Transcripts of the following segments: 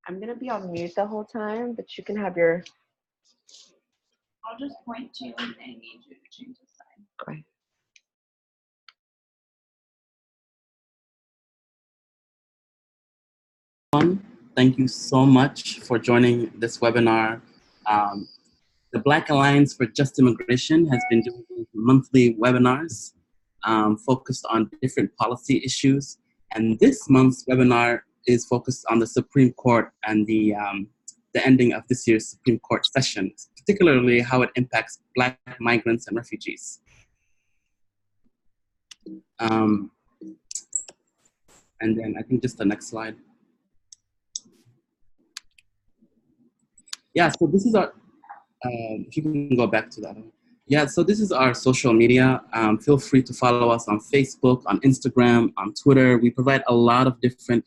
I'm going to be on mute the whole time, but you can have your... I'll just point to you and I need you to change the slide. Okay. Thank you so much for joining this webinar. The Black Alliance for Just Immigration has been doing monthly webinars focused on different policy issues. And this month's webinar is focused on the Supreme Court and the ending of this year's Supreme Court session, particularly how it impacts Black migrants and refugees. And then I think just the next slide. Yeah, so this is our, if you can go back to that one. Yeah, so this is our social media. Feel free to follow us on Facebook, on Instagram, on Twitter. We provide a lot of different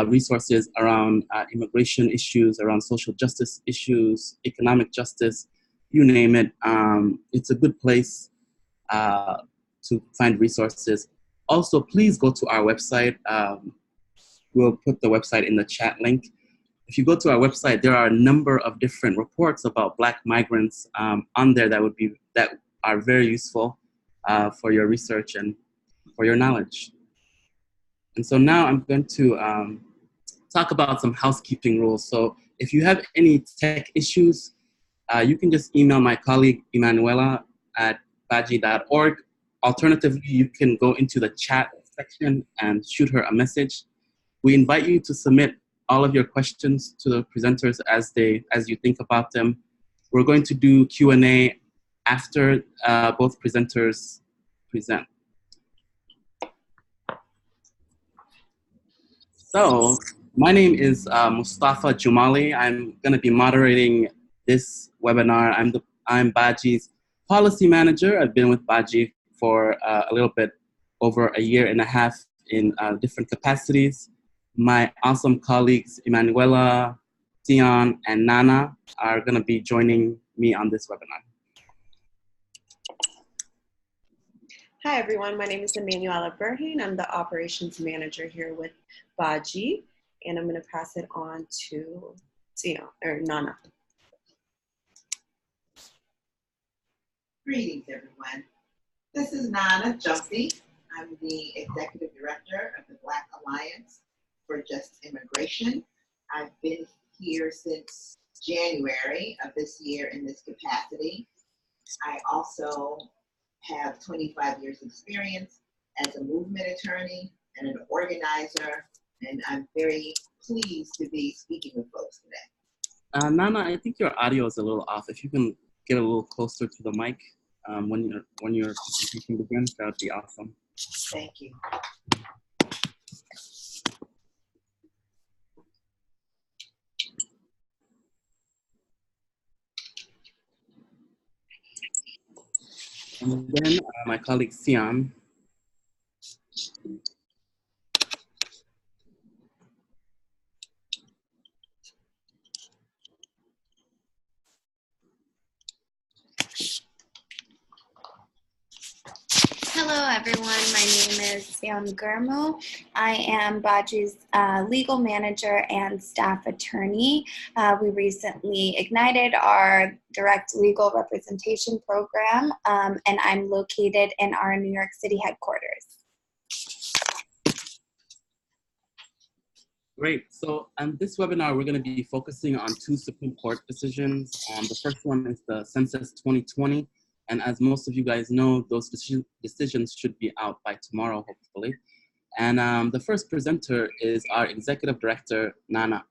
resources around immigration issues, around social justice issues, economic justice, you name it. It's a good place to find resources. Also, please go to our website. We'll put the website in the chat link. If you go to our website, there are a number of different reports about Black migrants on there that are very useful for your research and for your knowledge. And so now I'm going to talk about some housekeeping rules. So if you have any tech issues, you can just email my colleague Emanuela at baji.org. Alternatively, you can go into the chat section and shoot her a message. We invite you to submit all of your questions to the presenters as you think about them. We're going to do Q&A after both presenters present. So my name is Mustafa Jumali. I'm going to be moderating this webinar. I'm Baji's policy manager. I've been with Baji for a little bit over a year and a half in different capacities. My awesome colleagues, Emanuela, Sion, and Nana, are going to be joining me on this webinar. Hi, everyone. My name is Emanuela Berhane. I'm the operations manager here with Baji, and I'm going to pass it on to Sion, or Nana. Greetings, everyone. This is Nana Jumpy. I'm the executive director of the Black Alliance for Just Immigration. I've been here since January of this year in this capacity. I also have 25 years experience as a movement attorney and an organizer, and I'm very pleased to be speaking with folks today. Nana, I think your audio is a little off. If you can get a little closer to the mic when your presentation begins, that would be awesome. Thank you. And then my colleague Siam. Hello, everyone. My name is Siam Gurmu. I am Baji's legal manager and staff attorney. We recently ignited our direct legal representation program, and I'm located in our New York City headquarters. Great. So on this webinar, we're going to be focusing on two Supreme Court decisions. The first one is the Census 2020. And as most of you guys know, those decisions should be out by tomorrow, hopefully. And the first presenter is our executive director, Nana.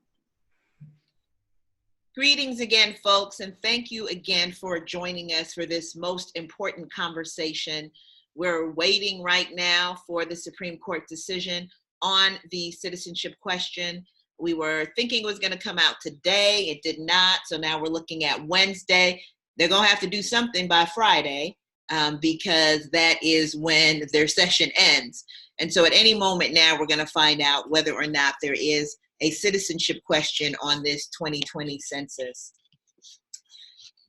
Greetings again, folks, and thank you again for joining us for this most important conversation. We're waiting right now for the Supreme Court decision on the citizenship question. We were thinking it was going to come out today. It did not. So now we're looking at Wednesday. They're going to have to do something by Friday because that is when their session ends. And so at any moment now, we're going to find out whether or not there is a citizenship question on this 2020 census.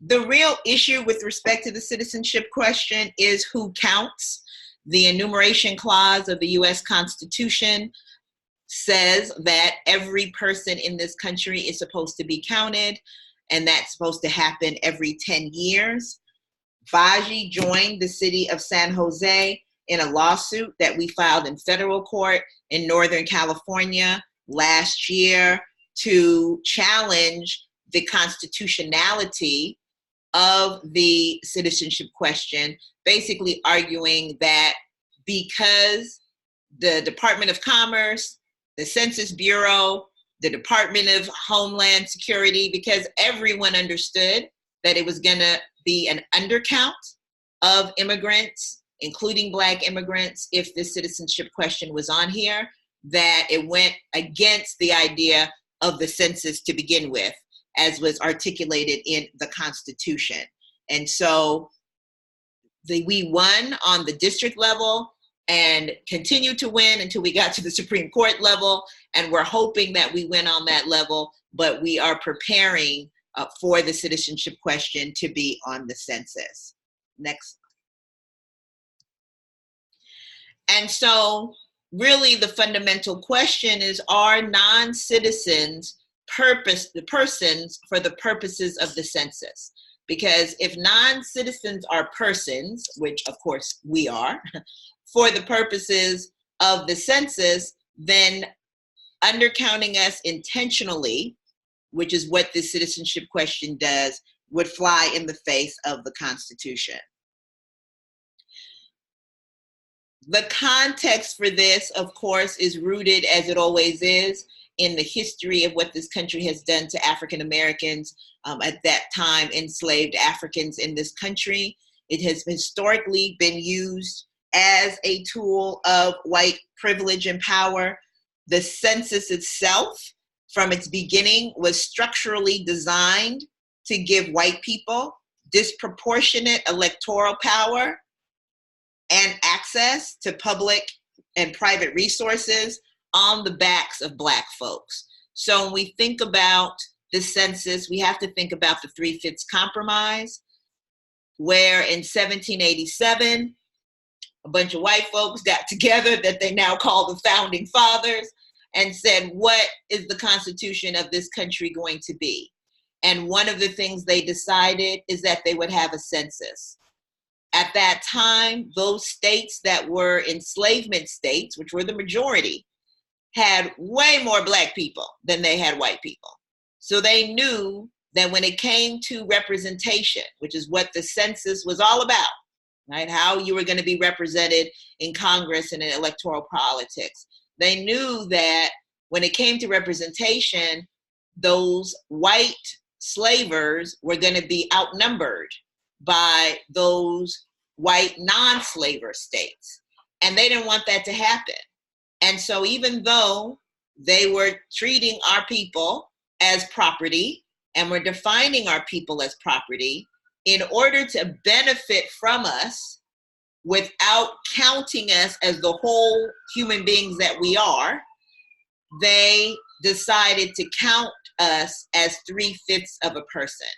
The real issue with respect to the citizenship question is who counts. The enumeration clause of the U.S. Constitution says that every person in this country is supposed to be counted, and that's supposed to happen every 10 years. Baji joined the city of San Jose in a lawsuit that we filed in federal court in Northern California last year to challenge the constitutionality of the citizenship question, basically arguing that because the Department of Commerce, the Census Bureau, the Department of Homeland Security, because everyone understood that it was going to be an undercount of immigrants, including Black immigrants, if the citizenship question was on here, that it went against the idea of the census to begin with, as was articulated in the Constitution. And so we won on the district level and continued to win until we got to the Supreme Court level. And we're hoping that we win on that level, but we are preparing for the citizenship question to be on the census. Next. And so really the fundamental question is, are non-citizens the persons for the purposes of the census? Because if non-citizens are persons, which of course we are, for the purposes of the census, then undercounting us intentionally, which is what this citizenship question does, would fly in the face of the Constitution. The context for this, of course, is rooted, as it always is, in the history of what this country has done to African Americans, at that time enslaved Africans in this country. It has historically been used as a tool of white privilege and power. The census itself, from its beginning, was structurally designed to give white people disproportionate electoral power and access to public and private resources on the backs of Black folks. So when we think about the census, we have to think about the 3/5 Compromise, where in 1787, a bunch of white folks got together that they now call the Founding Fathers and said, what is the Constitution of this country going to be? And one of the things they decided is that they would have a census. At that time, those states that were enslavement states, which were the majority, had way more Black people than they had white people. So they knew that when it came to representation, which is what the census was all about, right? How you were going to be represented in Congress and in electoral politics. They knew that when it came to representation, those white slavers were going to be outnumbered by those white non-slaver states. And they didn't want that to happen. And so even though they were treating our people as property and were defining our people as property, in order to benefit from us without counting us as the whole human beings that we are, they decided to count us as 3/5 of a person.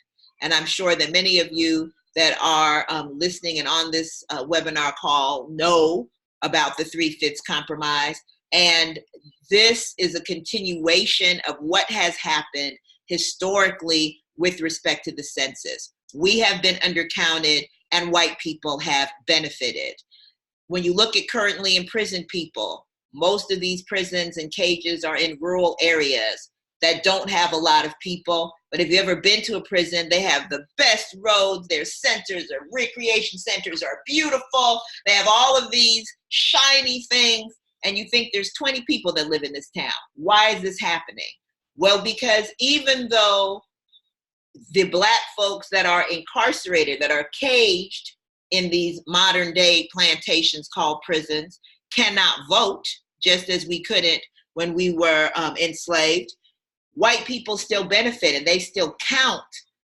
And I'm sure that many of you that are listening and on this webinar call know about the 3/5 Compromise. And this is a continuation of what has happened historically with respect to the census. We have been undercounted and white people have benefited. When you look at currently imprisoned people, most of these prisons and cages are in rural areas that don't have a lot of people. But if you've ever been to a prison, they have the best roads, their centers, their recreation centers are beautiful. They have all of these shiny things, and you think there's 20 people that live in this town. Why is this happening? Well, because even though the Black folks that are incarcerated, that are caged in these modern day plantations called prisons, cannot vote, just as we couldn't when we were enslaved, white people still benefit and they still count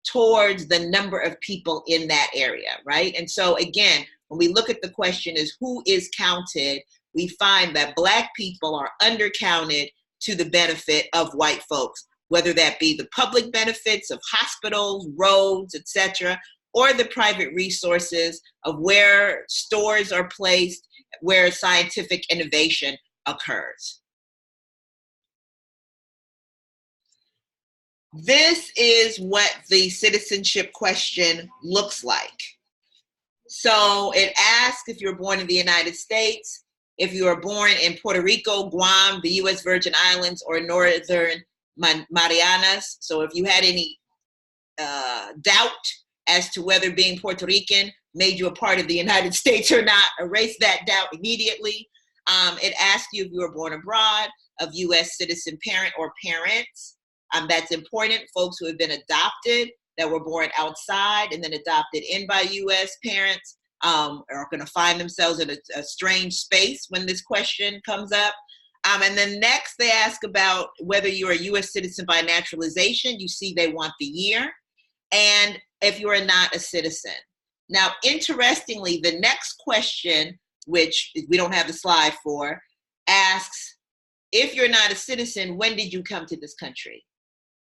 towards the number of people in that area, right? And so again, when we look at the question is who is counted, we find that Black people are undercounted to the benefit of white folks, whether that be the public benefits of hospitals, roads, etc., or the private resources of where stores are placed, where scientific innovation occurs. This is what the citizenship question looks like. So it asks if you were born in the United States, if you were born in Puerto Rico, Guam, the U.S. Virgin Islands, or Northern Marianas. So if you had any doubt as to whether being Puerto Rican made you a part of the United States or not, erase that doubt immediately. It asks you if you were born abroad, of U.S. citizen parent or parents. That's important. Folks who have been adopted, that were born outside and then adopted in by U.S. parents, are going to find themselves in a strange space when this question comes up. And then next they ask about whether you're a U.S. citizen by naturalization. You see they want the year. And if you are not a citizen. Now, interestingly, the next question, which we don't have the slide for, asks, if you're not a citizen, when did you come to this country?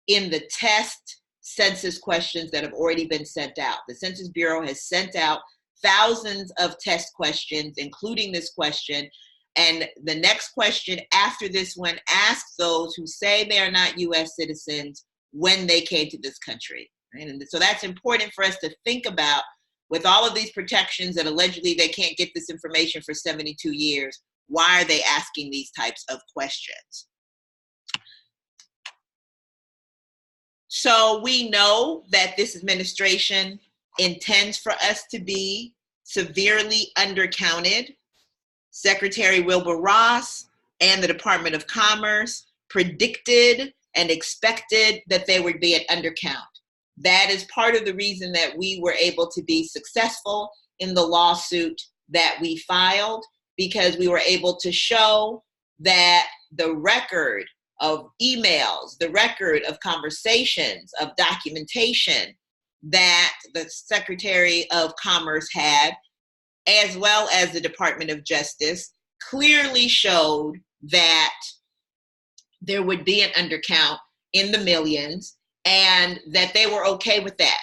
In the test census questions that have already been sent out. The Census Bureau has sent out thousands of test questions, including this question. And the next question after this one asks those who say they are not U.S. citizens when they came to this country. Right? And so that's important for us to think about. With all of these protections that allegedly they can't get this information for 72 years, why are they asking these types of questions? So we know that this administration intends for us to be severely undercounted. Secretary Wilbur Ross and the Department of Commerce predicted and expected that there would be an undercount. That is part of the reason that we were able to be successful in the lawsuit that we filed, because we were able to show that the record of emails, the record of conversations, of documentation that the Secretary of Commerce had, as well as the Department of Justice, clearly showed that there would be an undercount in the millions, and that they were okay with that.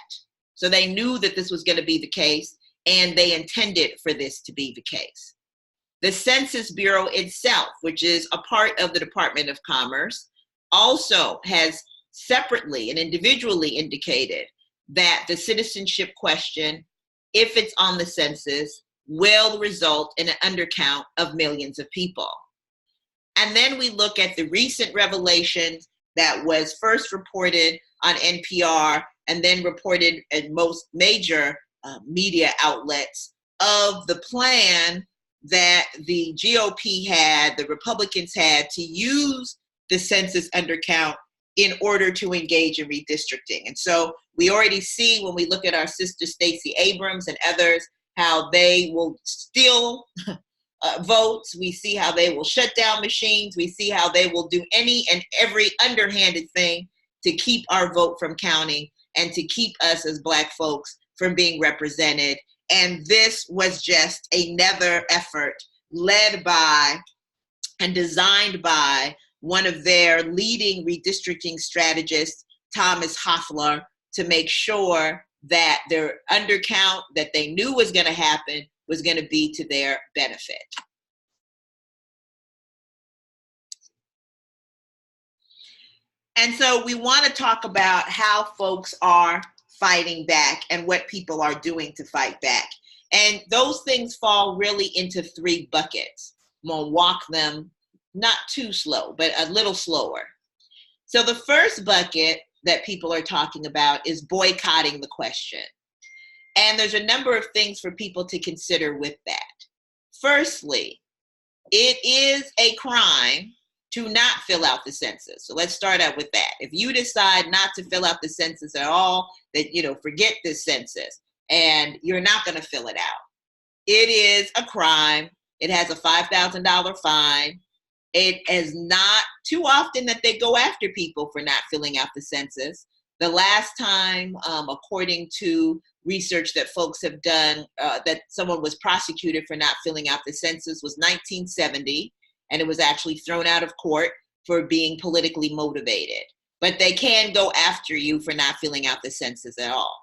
So they knew that this was going to be the case, and they intended for this to be the case. The Census Bureau itself, which is a part of the Department of Commerce, also has separately and individually indicated that the citizenship question, if it's on the census, will result in an undercount of millions of people. And then we look at the recent revelations that was first reported on NPR and then reported in most major media outlets of the plan that the GOP had, the Republicans had, to use the census undercount in order to engage in redistricting. And so we already see, when we look at our sister Stacey Abrams and others, how they will steal votes. We see how they will shut down machines. We see how they will do any and every underhanded thing to keep our vote from counting and to keep us as Black folks from being represented. And this was just another effort led by and designed by one of their leading redistricting strategists, Thomas Hoffler, to make sure that their undercount that they knew was going to happen was going to be to their benefit. And so we want to talk about how folks are fighting back and what people are doing to fight back. And those things fall really into three buckets. I'm going to walk them not too slow, but a little slower. So the first bucket that people are talking about is boycotting the question. And there's a number of things for people to consider with that. Firstly, it is a crime to not fill out the census. So let's start out with that. If you decide not to fill out the census at all, that, forget this census, and you're not going to fill it out, it is a crime. It has a $5,000 fine. It is not too often that they go after people for not filling out the census. The last time, according to research that folks have done, that someone was prosecuted for not filling out the census was 1970, and it was actually thrown out of court for being politically motivated. But they can go after you for not filling out the census at all.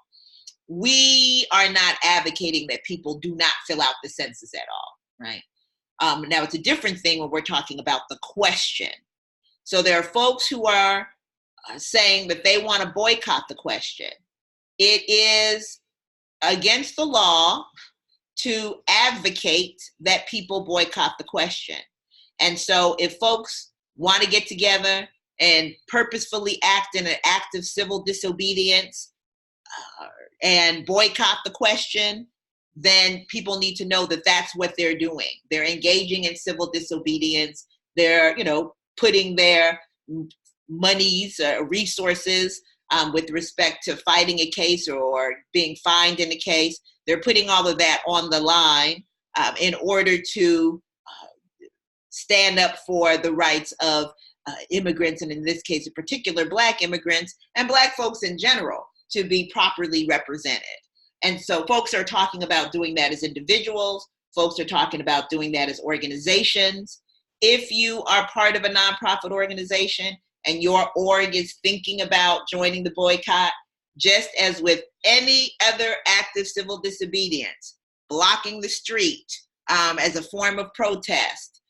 We are not advocating that people do not fill out the census at all, right? Now, it's a different thing when we're talking about the question. So there are folks who are saying that they want to boycott the question. It is against the law to advocate that people boycott the question. And so if folks want to get together and purposefully act in an act of civil disobedience and boycott the question, then people need to know that that's what they're doing. They're engaging in civil disobedience. They're, putting their monies, resources with respect to fighting a case or being fined in a case. They're putting all of that on the line in order to stand up for the rights of immigrants, and in this case, in particular, Black immigrants and Black folks in general, to be properly represented. And so folks are talking about doing that as individuals. Folks are talking about doing that as organizations. If you are part of a nonprofit organization and your org is thinking about joining the boycott, just as with any other act of civil disobedience, blocking the street as a form of protest,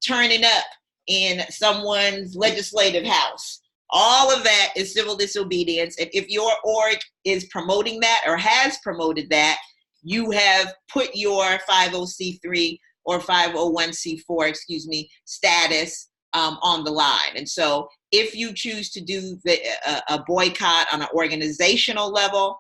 turning up in someone's legislative house, all of that is civil disobedience. And if your org is promoting that or has promoted that, you have put your 50C3 or 501c4, status on the line. And so if you choose to do a boycott on an organizational level,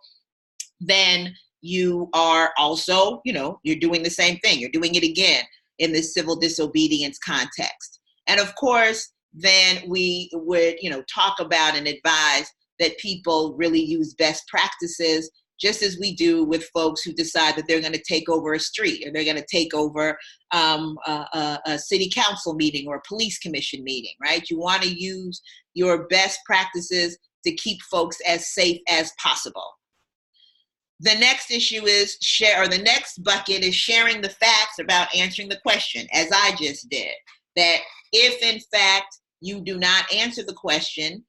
then you are also, you're doing the same thing. You're doing it again in this civil disobedience context. And of course, then we would, talk about and advise that people really use best practices, just as we do with folks who decide that they're going to take over a street or they're going to take over a city council meeting or a police commission meeting, right? You want to use your best practices to keep folks as safe as possible. The next issue is the next bucket is sharing the facts about answering the question, as I just did. That if in fact you do not answer the question,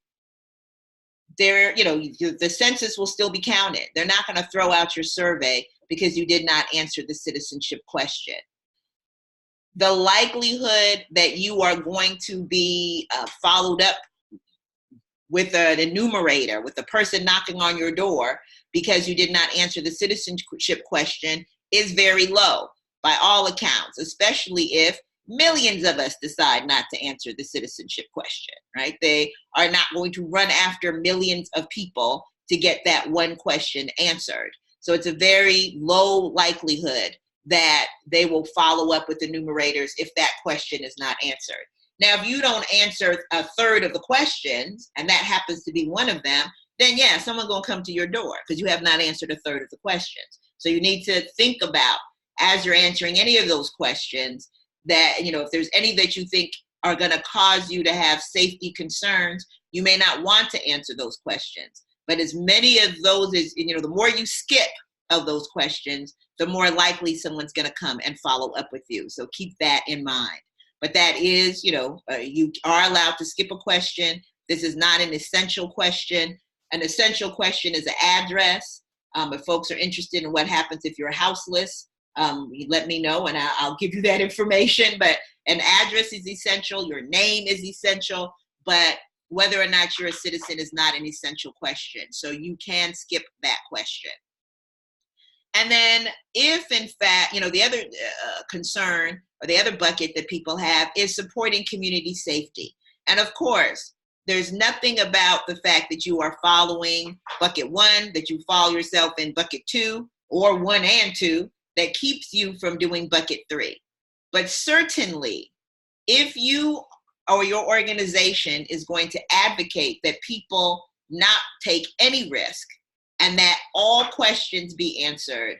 the census will still be counted. They're not going to throw out your survey because you did not answer the citizenship question. The likelihood that you are going to be followed up with an enumerator, with the person knocking on your door because you did not answer the citizenship question, is very low by all accounts, especially if millions of us decide not to answer the citizenship question, right? They are not going to run after millions of people to get that one question answered. So it's a very low likelihood that they will follow up with enumerators if that question is not answered. Now, if you don't answer a third of the questions, and that happens to be one of them, then yeah, someone's gonna come to your door because you have not answered a third of the questions. So you need to think about, as you're answering any of those questions, that, if there's any that you think are going to cause you to have safety concerns, you may not want to answer those questions. But as many of those as, the more you skip of those questions, the more likely someone's going to come and follow up with you. So keep that in mind. But that is, you are allowed to skip a question. This is not an essential question. An essential question is an address. If folks are interested in what happens if you're houseless, you let me know and I'll give you that information. But an address is essential. Your name is essential. But whether or not you're a citizen is not an essential question. So you can skip that question. And then if, in fact, the other concern or the other bucket that people have is supporting community safety. And of course, there's nothing about the fact that you are following bucket 1, that you follow yourself in bucket 2 or 1 and 2, that keeps you from doing bucket 3. But certainly, if you or your organization is going to advocate that people not take any risk and that all questions be answered,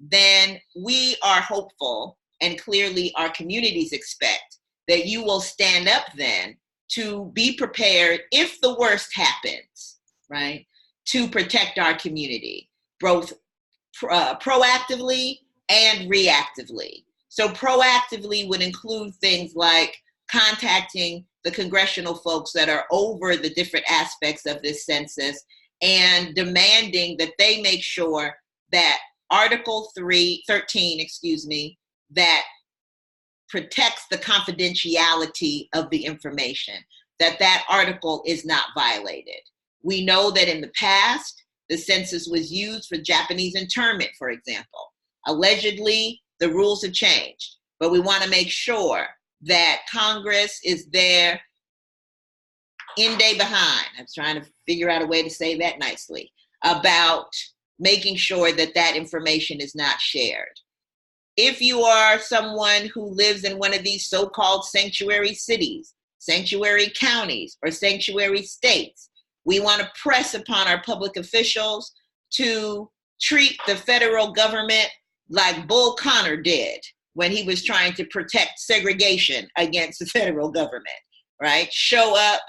then we are hopeful, and clearly our communities expect, that you will stand up then to be prepared if the worst happens, right? To protect our community, both proactively and reactively. So proactively would include things like contacting the congressional folks that are over the different aspects of this census and demanding that they make sure that Article 13, that protects the confidentiality of the information, that that article is not violated. We know that in the past, the census was used for Japanese internment, for example. Allegedly, the rules have changed, but we want to make sure that Congress is there in day behind. I'm trying to figure out a way to say that nicely, about making sure that that information is not shared. If you are someone who lives in one of these so-called sanctuary cities, sanctuary counties, or sanctuary states, we want to press upon our public officials to treat the federal government like Bull Connor did when he was trying to protect segregation against the federal government, right? Show up,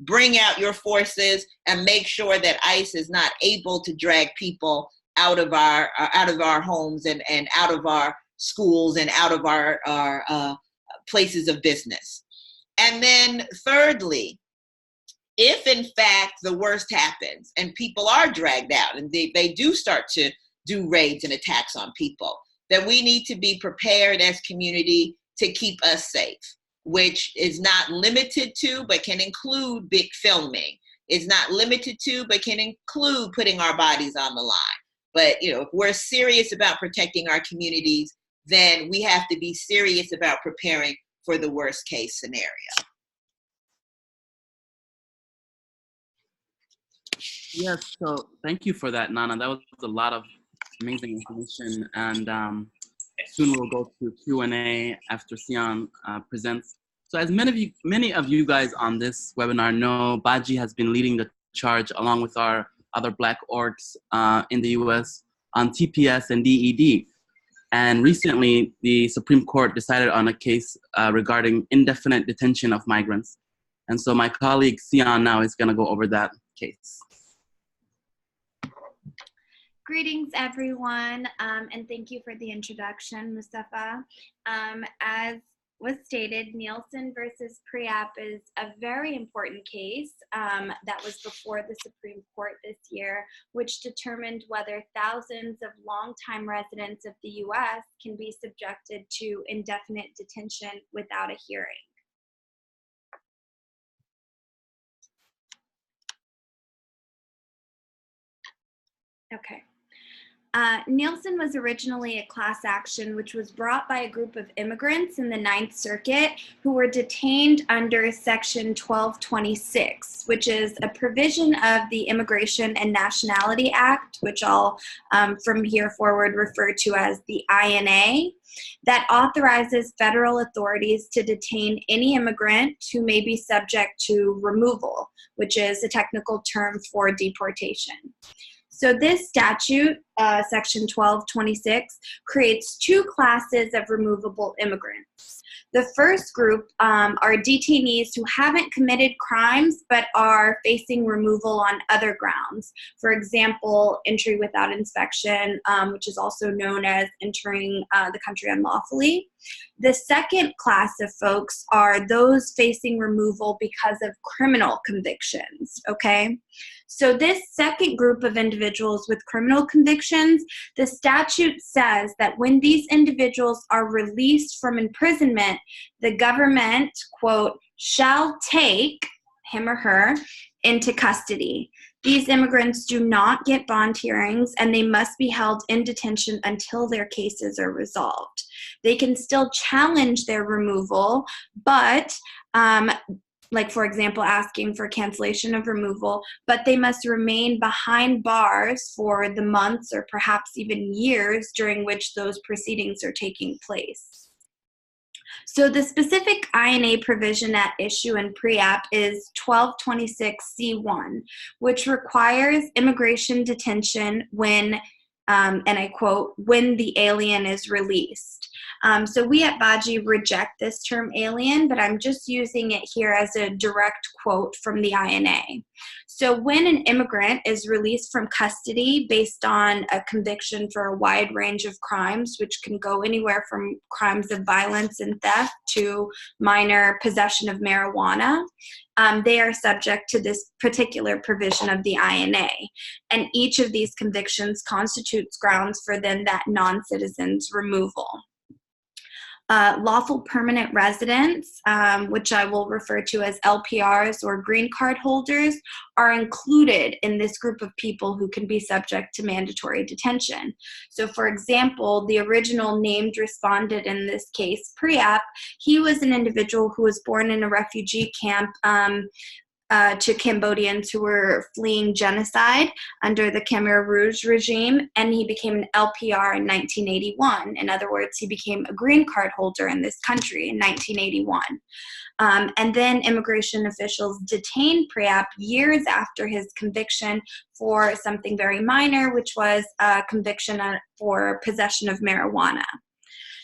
bring out your forces, and make sure that ICE is not able to drag people out of our homes and out of our schools and out of our places of business. And then thirdly, if in fact the worst happens and people are dragged out and they do start to do raids and attacks on people, then we need to be prepared as community to keep us safe, which is not limited to, but can include big filming. It's not limited to, but can include putting our bodies on the line. But if we're serious about protecting our communities, then we have to be serious about preparing for the worst case scenario. Yes, so thank you for that, Nana. That was a lot of amazing information. And soon we'll go to Q&A after Sian presents. So as many of you guys on this webinar know, Baji has been leading the charge along with our other Black orgs in the US on TPS and DED. And recently, the Supreme Court decided on a case regarding indefinite detention of migrants. And so my colleague Sian now is gonna go over that case. Greetings, everyone, and thank you for the introduction, Mustafa. As was stated, Nielsen versus Priap is a very important case that was before the Supreme Court this year, which determined whether thousands of longtime residents of the US can be subjected to indefinite detention without a hearing. Okay. Nielsen was originally a class action which was brought by a group of immigrants in the Ninth Circuit who were detained under Section 1226, which is a provision of the Immigration and Nationality Act, which I'll from here forward refer to as the INA, that authorizes federal authorities to detain any immigrant who may be subject to removal, which is a technical term for deportation. So this statute, Section 1226, creates two classes of removable immigrants. The first group are detainees who haven't committed crimes but are facing removal on other grounds. For example, entry without inspection, which is also known as entering the country unlawfully. The second class of folks are those facing removal because of criminal convictions, okay? So this second group of individuals with criminal convictions, the statute says that when these individuals are released from imprisonment, the government, quote, shall take him or her into custody. These immigrants do not get bond hearings and they must be held in detention until their cases are resolved. They can still challenge their removal, but like, for example, asking for cancellation of removal, but they must remain behind bars for the months or perhaps even years during which those proceedings are taking place. So the specific INA provision at issue in PREAP is 1226C1, which requires immigration detention when, and I quote, when the alien is released. So we at Baji reject this term alien, but I'm just using it here as a direct quote from the INA. So when an immigrant is released from custody based on a conviction for a wide range of crimes, which can go anywhere from crimes of violence and theft to minor possession of marijuana, they are subject to this particular provision of the INA. And each of these convictions constitutes grounds for then that non-citizen's removal. Lawful permanent residents, which I will refer to as LPRs or green card holders, are included in this group of people who can be subject to mandatory detention. So for example, the original named respondent in this case, Priap, he was an individual who was born in a refugee camp to Cambodians who were fleeing genocide under the Khmer Rouge regime, and he became an LPR in 1981. In other words, he became a green card holder in this country in 1981. And then immigration officials detained Priap years after his conviction for something very minor, which was a conviction for possession of marijuana.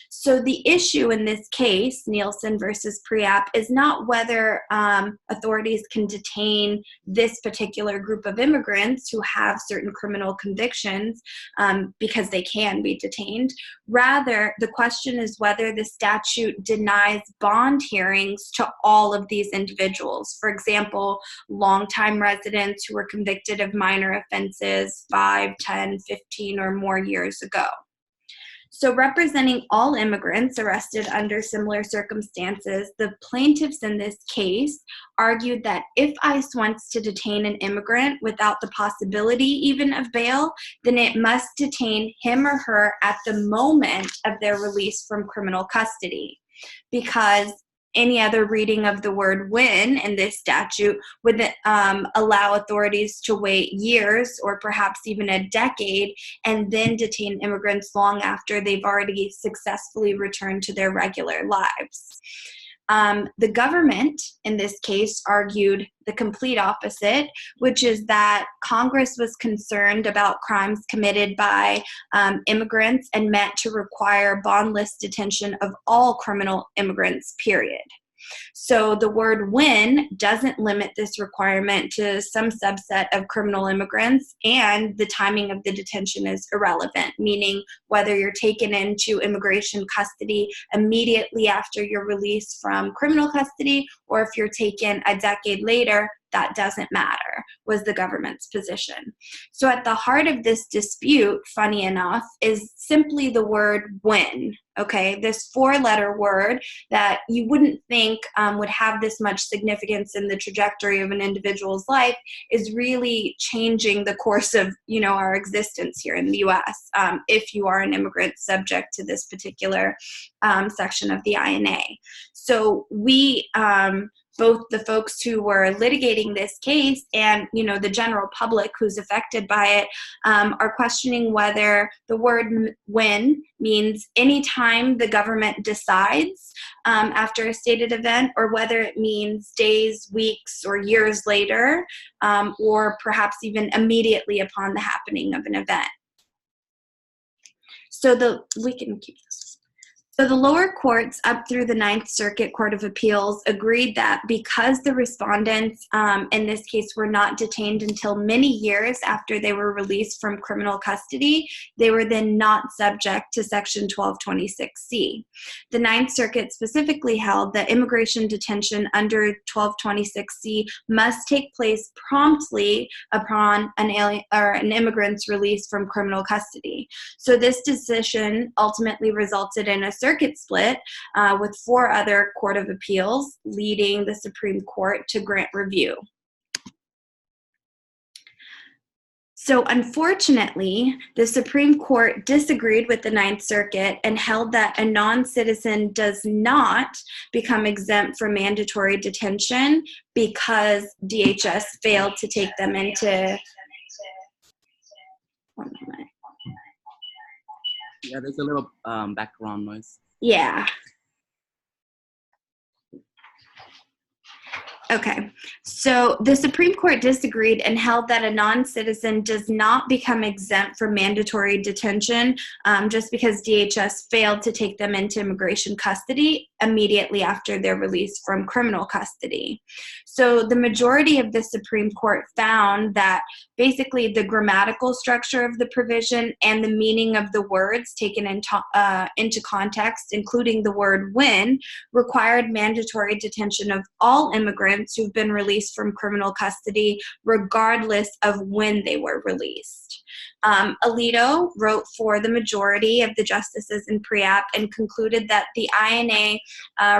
So the issue in this case, Nielsen versus Priap, is not whether authorities can detain this particular group of immigrants who have certain criminal convictions because they can be detained. Rather, the question is whether the statute denies bond hearings to all of these individuals. For example, longtime residents who were convicted of minor offenses 5, 10, 15, or more years ago. So representing all immigrants arrested under similar circumstances, the plaintiffs in this case argued that if ICE wants to detain an immigrant without the possibility even of bail, then it must detain him or her at the moment of their release from criminal custody, because any other reading of the word when in this statute would allow authorities to wait years or perhaps even a decade and then detain immigrants long after they've already successfully returned to their regular lives. The government, in this case, argued the complete opposite, which is that Congress was concerned about crimes committed by immigrants and meant to require bondless detention of all criminal immigrants, period. So the word when doesn't limit this requirement to some subset of criminal immigrants, and the timing of the detention is irrelevant, meaning whether you're taken into immigration custody immediately after your release from criminal custody or if you're taken a decade later, that doesn't matter, was the government's position. So at the heart of this dispute, funny enough, is simply the word when, okay? This four-letter word that you wouldn't think would have this much significance in the trajectory of an individual's life is really changing the course of, our existence here in the U.S. If you are an immigrant subject to this particular section of the INA. So we, both the folks who were litigating this case and, the general public who's affected by it, are questioning whether the word when means anytime the government decides after a stated event, or whether it means days, weeks, or years later, or perhaps even immediately upon the happening of an event. So we can keep this. So the lower courts up through the Ninth Circuit Court of Appeals agreed that because the respondents in this case were not detained until many years after they were released from criminal custody, they were then not subject to Section 1226C. The Ninth Circuit specifically held that immigration detention under 1226C must take place promptly upon an immigrant's release from criminal custody. So this decision ultimately resulted in a circuit split with 4 other Court of Appeals, leading the Supreme Court to grant review. So unfortunately, the Supreme Court disagreed with the Ninth Circuit and held that a non-citizen does not become exempt from mandatory detention because DHS failed to take them into... One moment. Yeah, there's a little background noise. Yeah. Okay, so the Supreme Court disagreed and held that a non-citizen does not become exempt from mandatory detention just because DHS failed to take them into immigration custody immediately after their release from criminal custody. So the majority of the Supreme Court found that basically the grammatical structure of the provision and the meaning of the words taken into context, including the word when, required mandatory detention of all immigrants who've been released from criminal custody, regardless of when they were released. Alito wrote for the majority of the justices in pre-app and concluded that the INA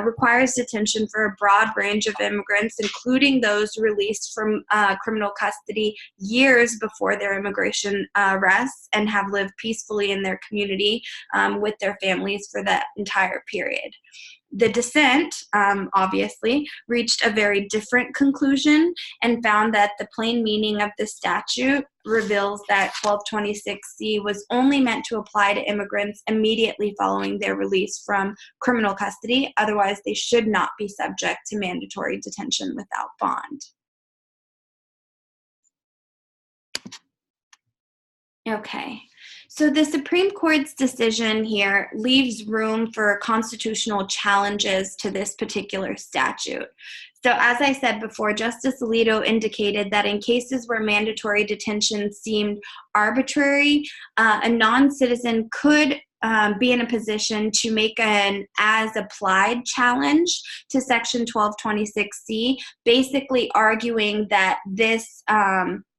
requires detention for a broad range of immigrants, including those released from criminal custody years before their immigration arrests and have lived peacefully in their community with their families for that entire period. The dissent, obviously, reached a very different conclusion and found that the plain meaning of the statute reveals that 1226C was only meant to apply to immigrants immediately following their release from criminal custody. Otherwise, they should not be subject to mandatory detention without bond. Okay. So the Supreme Court's decision here leaves room for constitutional challenges to this particular statute. So as I said before, Justice Alito indicated that in cases where mandatory detention seemed arbitrary, a non-citizen could be in a position to make an as-applied challenge to Section 1226C, basically arguing that this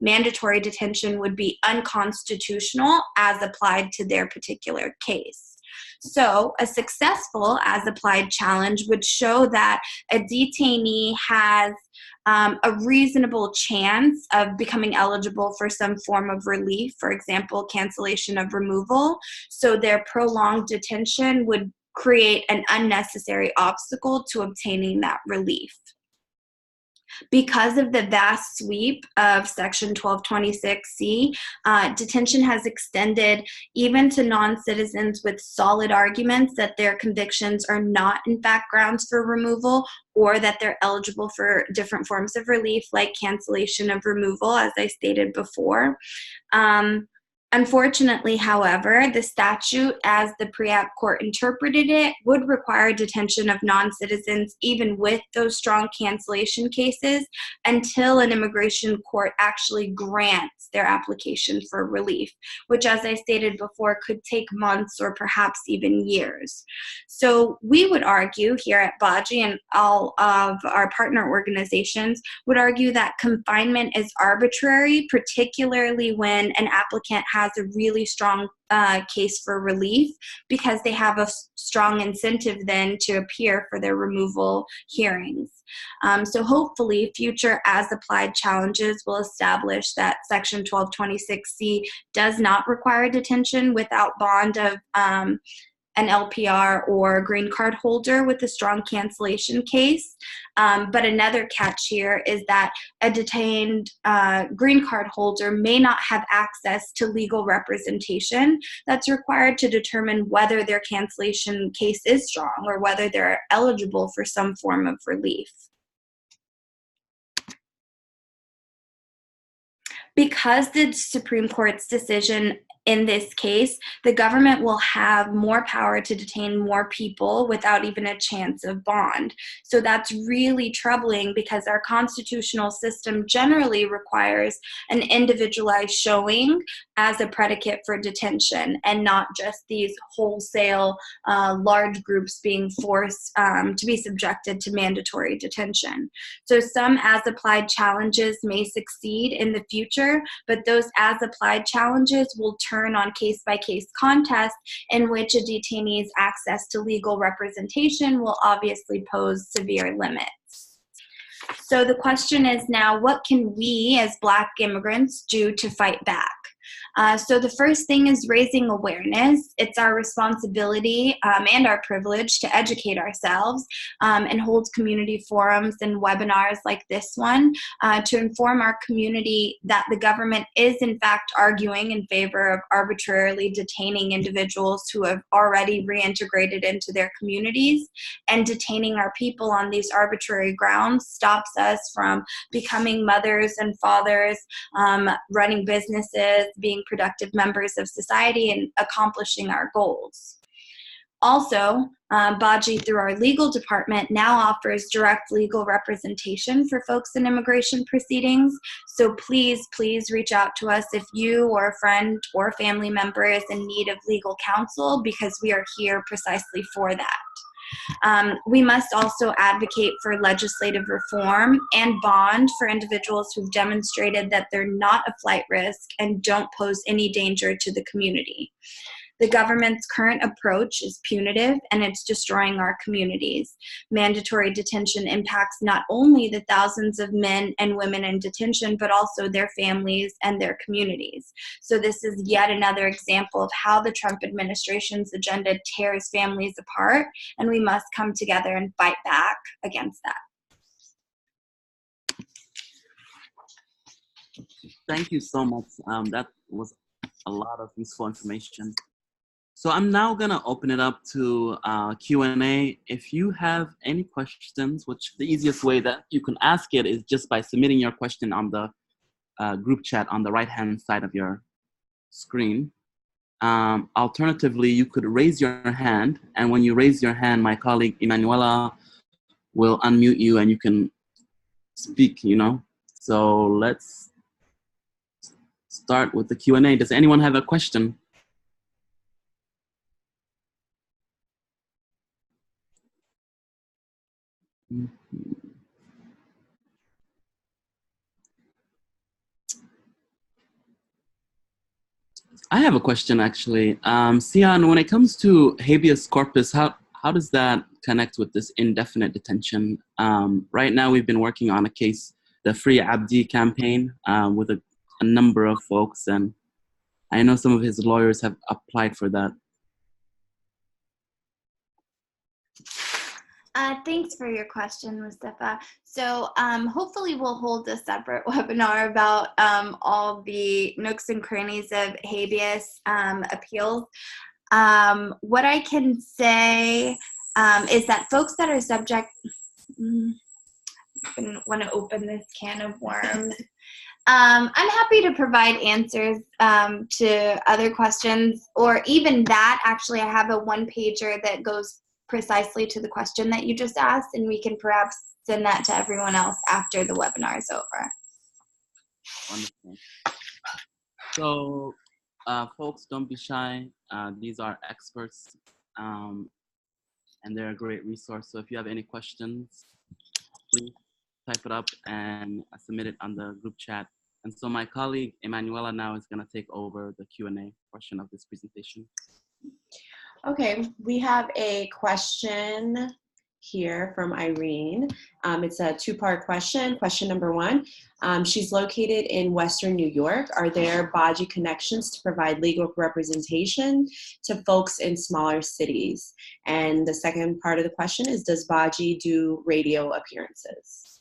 mandatory detention would be unconstitutional as applied to their particular case. So a successful as-applied challenge would show that a detainee has a reasonable chance of becoming eligible for some form of relief, for example, cancellation of removal. So their prolonged detention would create an unnecessary obstacle to obtaining that relief. Because of the vast sweep of Section 1226C, detention has extended even to non-citizens with solid arguments that their convictions are not in fact grounds for removal, or that they're eligible for different forms of relief like cancellation of removal, as I stated before. Unfortunately, however, the statute, as the pre-app court interpreted it, would require detention of non-citizens even with those strong cancellation cases until an immigration court actually grants their application for relief, which, as I stated before, could take months or perhaps even years. So we would argue here at BAJI, and all of our partner organizations would argue that confinement is arbitrary, particularly when an applicant has a really strong case for relief, because they have a strong incentive then to appear for their removal hearings. So hopefully future as-applied challenges will establish that Section 1226C does not require detention without bond of an LPR or green card holder with a strong cancellation case. But another catch here is that a detained green card holder may not have access to legal representation that's required to determine whether their cancellation case is strong or whether they're eligible for some form of relief. Because the Supreme Court's decision in this case, the government will have more power to detain more people without even a chance of bond. So that's really troubling, because our constitutional system generally requires an individualized showing as a predicate for detention, and not just these wholesale large groups being forced to be subjected to mandatory detention. So some as-applied challenges may succeed in the future, but those as-applied challenges will turn on case-by-case contests in which a detainee's access to legal representation will obviously pose severe limits. So the question is now, what can we as Black immigrants do to fight back? So the first thing is raising awareness. It's our responsibility and our privilege to educate ourselves and hold community forums and webinars like this one to inform our community that the government is in fact arguing in favor of arbitrarily detaining individuals who have already reintegrated into their communities, and detaining our people on these arbitrary grounds stops us from becoming mothers and fathers, running businesses, being productive members of society, and accomplishing our goals. Also, Baji, through our legal department, now offers direct legal representation for folks in immigration proceedings. So please, please reach out to us if you or a friend or family member is in need of legal counsel, because we are here precisely for that. We must also advocate for legislative reform and bond for individuals who've demonstrated that they're not a flight risk and don't pose any danger to the community. The government's current approach is punitive, and it's destroying our communities. Mandatory detention impacts not only the thousands of men and women in detention, but also their families and their communities. So this is yet another example of how the Trump administration's agenda tears families apart, and we must come together and fight back against that. Thank you so much. That was a lot of useful information. So I'm now gonna open it up to Q&A. If you have any questions, which the easiest way that you can ask it is just by submitting your question on the group chat on the right-hand side of your screen. Alternatively, you could raise your hand, and when you raise your hand, my colleague Emanuela will unmute you and you can speak, you know? So let's start with the Q&A. Does anyone have a question? I have a question actually. Sian, when it comes to habeas corpus, how does that connect with this indefinite detention? Right now we've been working on a case, the Free Abdi campaign, with a number of folks, and I know some of his lawyers have applied for that. Thanks for your question, Mustafa. So hopefully we'll hold a separate webinar about all the nooks and crannies of habeas appeals. What I can say is that folks that are subject, I want to open this can of worms. I'm happy to provide answers to other questions, or even that. Actually, I have a one-pager that goes precisely to the question that you just asked, and we can perhaps send that to everyone else after the webinar is over. Wonderful. So, folks, don't be shy. These are experts, and they're a great resource. So if you have any questions, please type it up and submit it on the group chat. And so my colleague Emanuela now is going to take over the Q&A portion of this presentation. Okay, we have a question here from Irene. It's a two-part question. Question number one, she's located in Western New York. Are there Baji connections to provide legal representation to folks in smaller cities? And the second part of the question is, does Baji do radio appearances?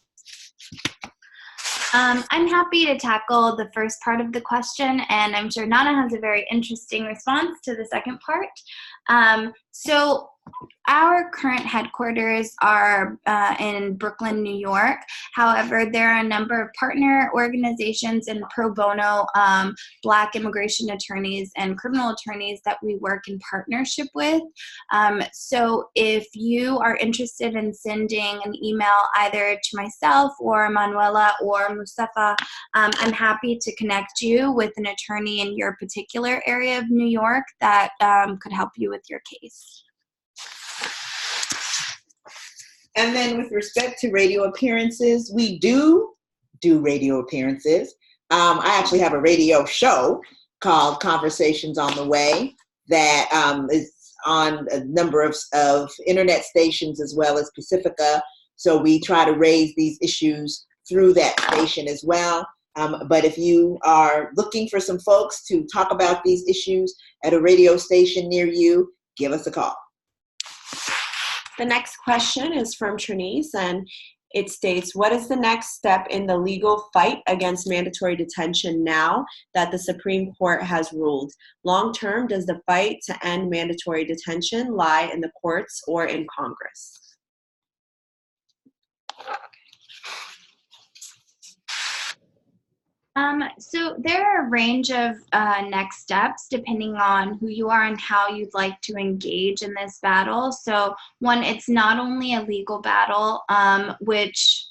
I'm happy to tackle the first part of the question, and I'm sure Nana has a very interesting response to the second part. So our current headquarters are in Brooklyn, New York. However, there are a number of partner organizations and pro bono Black immigration attorneys and criminal attorneys that we work in partnership with. So if you are interested in sending an email either to myself or Manuela or Mustafa, I'm happy to connect you with an attorney in your particular area of New York that could help you with your case. And then with respect to radio appearances, we do radio appearances. I actually have a radio show called Conversations on the Way that is on a number of internet stations as well as Pacifica. So we try to raise these issues through that station as well. But if you are looking for some folks to talk about these issues at a radio station near you, give us a call. The next question is from Trinice, and it states, what is the next step in the legal fight against mandatory detention now that the Supreme Court has ruled? Long term, does the fight to end mandatory detention lie in the courts or in Congress? So there are a range of next steps depending on who you are and how you'd like to engage in this battle. So one, it's not only a legal battle, which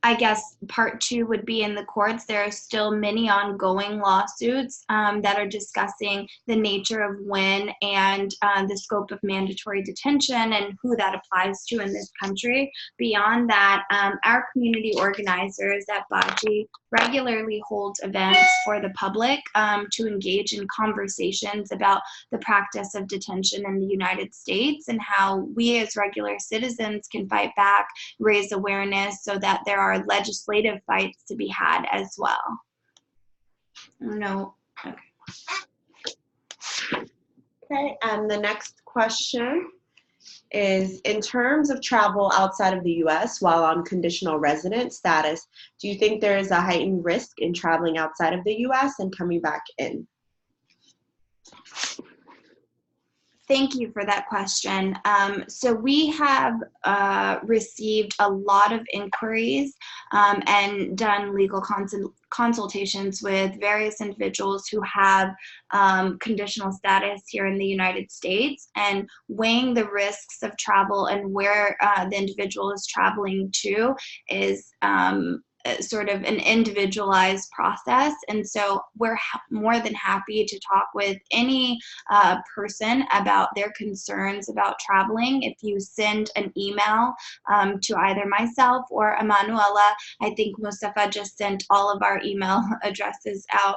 I guess part two would be in the courts. There are still many ongoing lawsuits that are discussing the nature of when and the scope of mandatory detention and who that applies to in this country. Beyond that, our community organizers at Baji regularly hold events for the public to engage in conversations about the practice of detention in the United States and how we as regular citizens can fight back, raise awareness so that there are legislative fights to be had as well. No. Okay, and the next question is, in terms of travel outside of the U.S. while on conditional resident status, do you think there is a heightened risk in traveling outside of the U.S. and coming back in? Thank you for that question. So we have received a lot of inquiries and done legal consultations with various individuals who have conditional status here in the United States, and weighing the risks of travel and where the individual is traveling to is sort of an individualized process. And so we're more than happy to talk with any person about their concerns about traveling. If you send an email to either myself or Emanuela, I think Mustafa just sent all of our email addresses out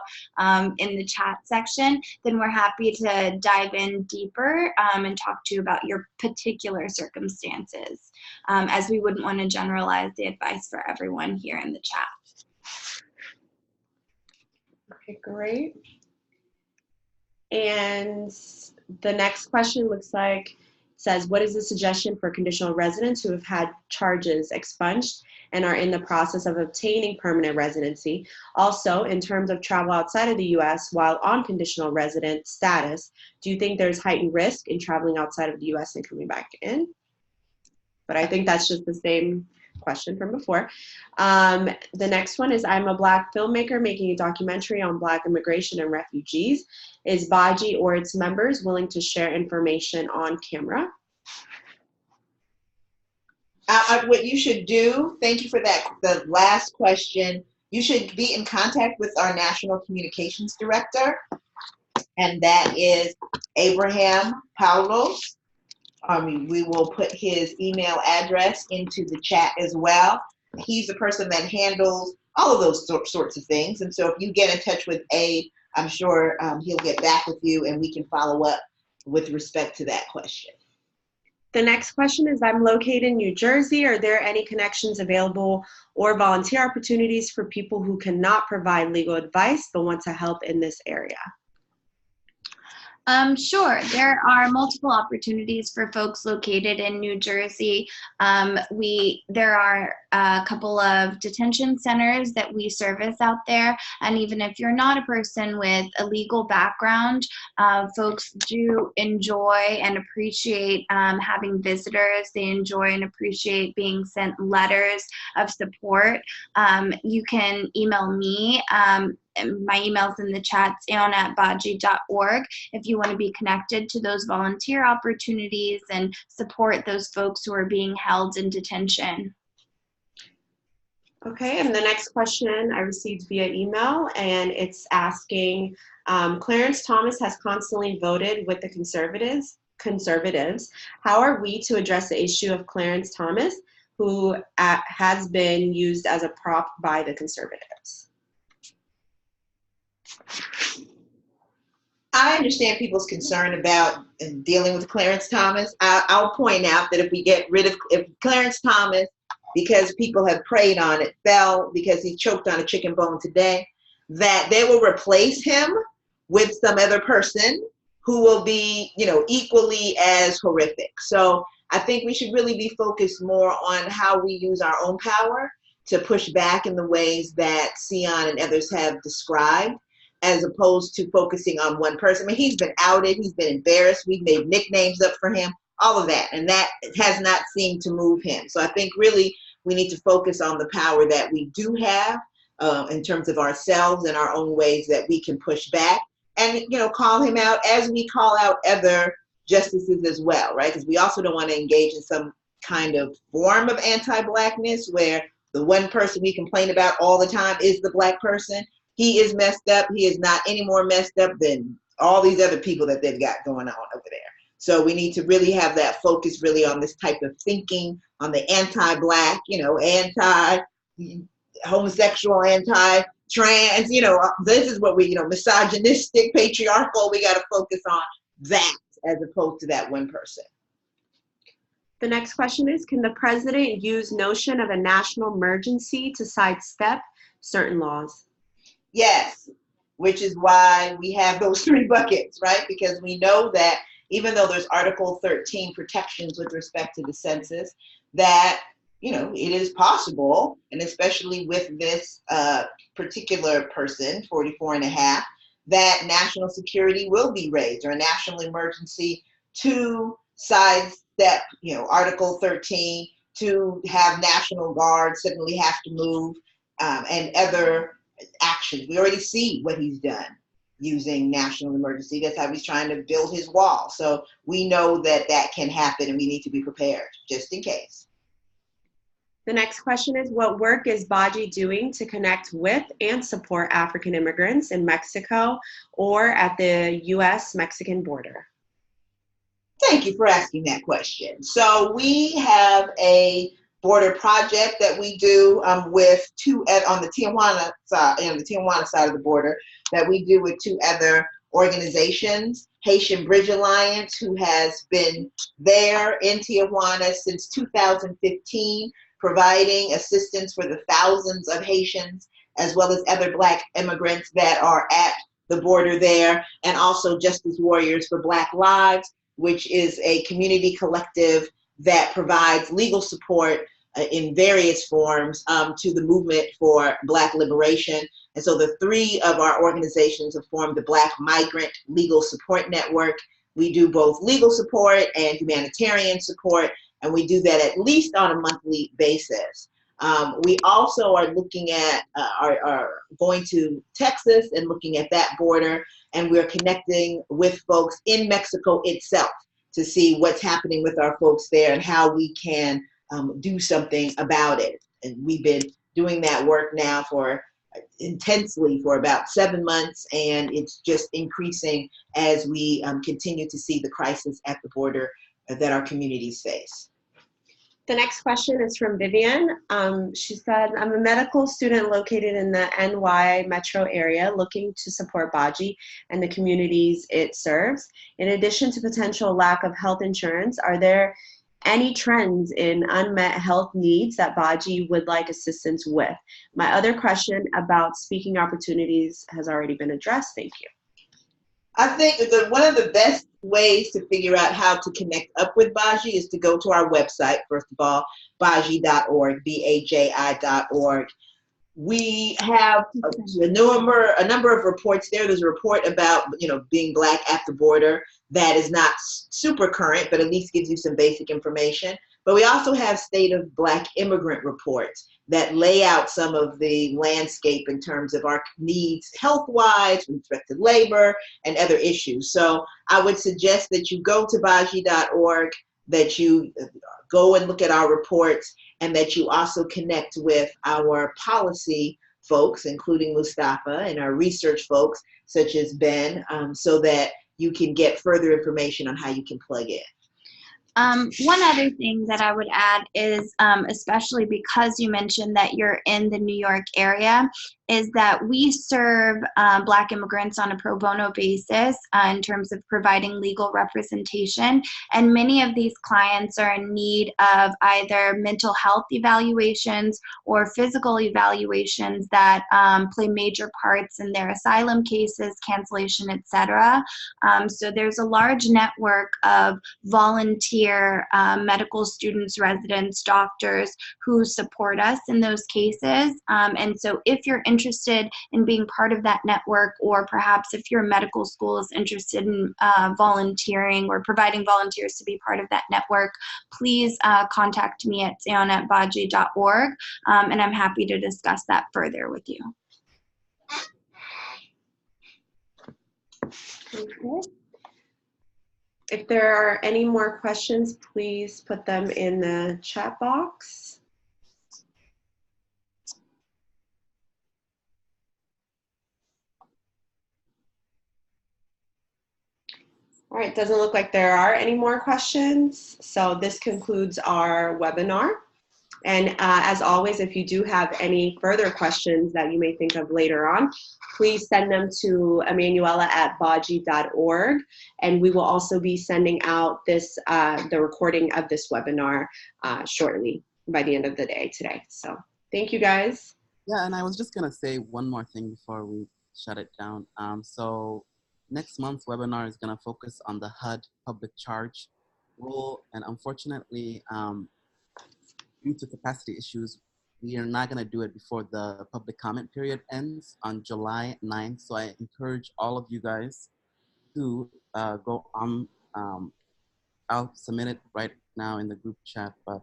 in the chat section, then we're happy to dive in deeper and talk to you about your particular circumstances, as we wouldn't want to generalize the advice for everyone here in the chat. Okay, great. And the next question looks like, says, what is the suggestion for conditional residents who have had charges expunged and are in the process of obtaining permanent residency? Also, in terms of travel outside of the U.S. while on conditional resident status, do you think there's heightened risk in traveling outside of the U.S. and coming back in? But I think that's just the same question from before. The next one is, I'm a Black filmmaker making a documentary on Black immigration and refugees. Is Baji or its members willing to share information on camera? What you should do, thank you for that, the last question, you should be in contact with our National Communications Director, and that is Abraham Paulos. We will put his email address into the chat as well. He's the person that handles all of those sorts of things. And so if you get in touch with Abe, I'm sure he'll get back with you and we can follow up with respect to that question. The next question is, I'm located in New Jersey. Are there any connections available or volunteer opportunities for people who cannot provide legal advice but want to help in this area? Sure. There are multiple opportunities for folks located in New Jersey. There are a couple of detention centers that we service out there. And even if you're not a person with a legal background, folks do enjoy and appreciate having visitors. They enjoy and appreciate being sent letters of support. You can email me. My email's in the chat, aon@baji.org, if you want to be connected to those volunteer opportunities and support those folks who are being held in detention. Okay, and the next question I received via email, and it's asking, Clarence Thomas has constantly voted with the conservatives. How are we to address the issue of Clarence Thomas, who has been used as a prop by the conservatives? I understand people's concern about dealing with Clarence Thomas. I'll point out that if Clarence Thomas, because people have preyed on it, fell because he choked on a chicken bone today, that they will replace him with some other person who will be, equally as horrific. So I think we should really be focused more on how we use our own power to push back in the ways that Sion and others have described, as opposed to focusing on one person. I mean, he's been outed, he's been embarrassed, we've made nicknames up for him, all of that, and that has not seemed to move him. So I think really we need to focus on the power that we do have in terms of ourselves and our own ways that we can push back and, call him out as we call out other justices as well, right? Because we also don't want to engage in some kind of form of anti-Blackness where the one person we complain about all the time is the Black person. He is messed up. He is not any more messed up than all these other people that they've got going on over there. So we need to really have that focus really on this type of thinking, on the anti-Black, anti-homosexual, anti-trans, this is what we, misogynistic, patriarchal, we got to focus on that as opposed to that one person. The next question is, can the president use notion of a national emergency to sidestep certain laws? Yes, which is why we have those three buckets, right? Because we know that even though there's Article 13 protections with respect to the census, that, it is possible, and especially with this particular person, 44 and a half, that national security will be raised or a national emergency to sidestep, Article 13, to have National Guard suddenly have to move and other actions. We already see what he's done using national emergency. That's how he's trying to build his wall. So we know that that can happen and we need to be prepared just in case. The next question is, what work is Baji doing to connect with and support African immigrants in Mexico or at the U.S.-Mexican border? Thank you for asking that question. So we have a border project that we do with on the Tijuana side of the border, that we do with two other organizations, Haitian Bridge Alliance, who has been there in Tijuana since 2015, providing assistance for the thousands of Haitians, as well as other Black immigrants that are at the border there, and also Justice Warriors for Black Lives, which is a community collective that provides legal support in various forms to the movement for Black liberation. And so the three of our organizations have formed the Black Migrant Legal Support Network. We do both legal support and humanitarian support, and we do that at least on a monthly basis. We also are looking at, are going to Texas and looking at that border, and we're connecting with folks in Mexico itself to see what's happening with our folks there and how we can do something about it. And we've been doing that work now intensely for about 7 months, and it's just increasing as we continue to see the crisis at the border that our communities face. The next question is from Vivian. She said, I'm a medical student located in the NY metro area looking to support Baji and the communities it serves. In addition to potential lack of health insurance, are there any trends in unmet health needs that Baji would like assistance with? My other question about speaking opportunities has already been addressed. Thank you. I think that one of the best ways to figure out how to connect up with Baji is to go to our website, first of all, baji.org, BAJI.org. We have a number of reports there. There's a report about, being Black at the border that is not super current, but at least gives you some basic information. But we also have State of Black Immigrant reports that lay out some of the landscape in terms of our needs health-wise, with respect to labor and other issues. So I would suggest that you go to baji.org, that you go and look at our reports, and that you also connect with our policy folks, including Mustafa, and our research folks, such as Ben, so that you can get further information on how you can plug in. One other thing that I would add is, especially because you mentioned that you're in the New York area, is that we serve Black immigrants on a pro bono basis in terms of providing legal representation. And many of these clients are in need of either mental health evaluations or physical evaluations that play major parts in their asylum cases, cancellation, etc. So there's a large network of volunteer volunteer medical students, residents, doctors who support us in those cases. And so if you're interested in being part of that network, or perhaps if your medical school is interested in volunteering or providing volunteers to be part of that network, please contact me at seon@baji.org, and I'm happy to discuss that further with you. Okay. If there are any more questions, please put them in the chat box. All right, doesn't look like there are any more questions. So this concludes our webinar. And as always, if you do have any further questions that you may think of later on, please send them to emanuela@baji.org. And we will also be sending out this the recording of this webinar shortly by the end of the day today. So thank you guys. Yeah, and I was just gonna say one more thing before we shut it down. So next month's webinar is gonna focus on the HUD public charge rule, and unfortunately, due to capacity issues, we are not going to do it before the public comment period ends on July 9th. So I encourage all of you guys to go on. I'll submit it right now in the group chat, but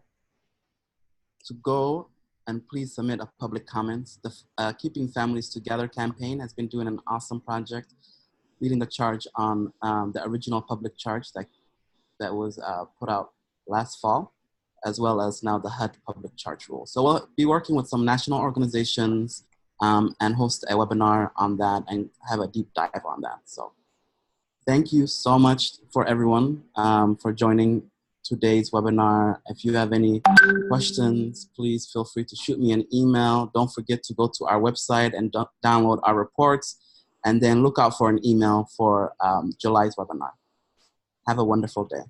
to go and please submit a public comments. The Keeping Families Together campaign has been doing an awesome project, leading the charge on the original public charge that was put out last fall, as well as now the HUD public charge rule. So we'll be working with some national organizations and host a webinar on that and have a deep dive on that. So thank you so much for everyone for joining today's webinar. If you have any questions, please feel free to shoot me an email. Don't forget to go to our website and download our reports, and then look out for an email for July's webinar. Have a wonderful day.